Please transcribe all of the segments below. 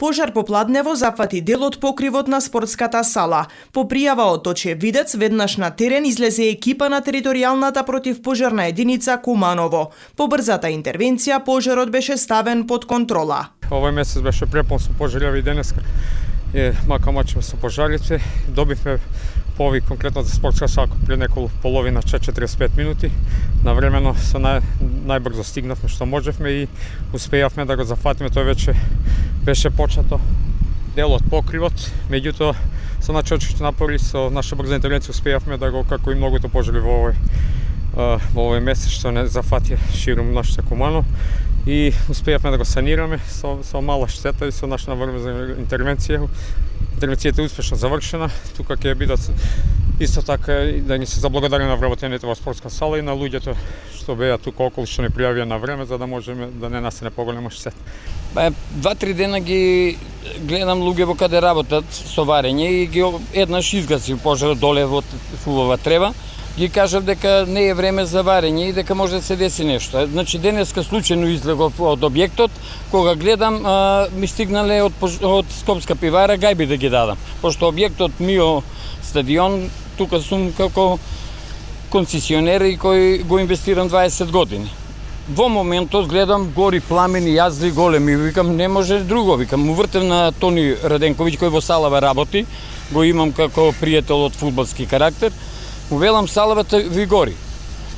Пожар попладнево зафати дел од покривот на спортската сала. По пријава од очевидец, веднаш на терен излезе екипа на територијалната противпожарна единица Куманово. По брзата интервенција, пожарот беше ставен под контрола. Овој месец беше препон со пожари и денеска. Макамачеме со пожарите. Добивме повик конкретно за спортска сала пред неколку половина 45 минути. Навремено со најбрзо стигнавме што можевме и успеавме да го зафатиме. Тоа веќе беше почето дел од покривот, меѓутоа со начочните напори, со наша брза интервенција успеавме да го, како и многото пожари во овој месец што не зафати ширум нашата Куманово, и успеавме да го санираме со мала штета и со наша врза интервенција. Интервенцијата е успешно завршена. Тука ќе бидат исто така да ни се заблагодари на вработените во спортска сала и на луѓето што беа тука околу, што не пријавија на време, за да можеме да не настане поголема штета. 2-3 дена ги гледам луѓе во каде работат со варење и ги еднаш изгаси пожарот доле во сувава трева. Ги кажав дека не е време за варење и дека може да се деси нешто. Значи денеска случајно излегов од објектот, кога гледам ми стигнале од Скопска пивара гајби да ги дадам. Пошто објектот Мио стадион, тука сум како концесионер и кој го инвестирам 20 години. Во моментот гледам гори пламени, јазли големи, викам не може друго, викам му вртев на Тони Раденковиќ кој во Салава работи, го имам како пријател од фудбалски карактер. Увелам салавата ви гори.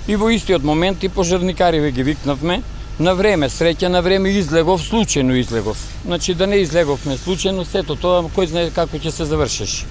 И во истиот момент и пожарникари ги викнавме. На време, среќа на време излегов, случајно излегов. Значи да не излеговме случајно, сето тоа кој знае како ќе се завршиш.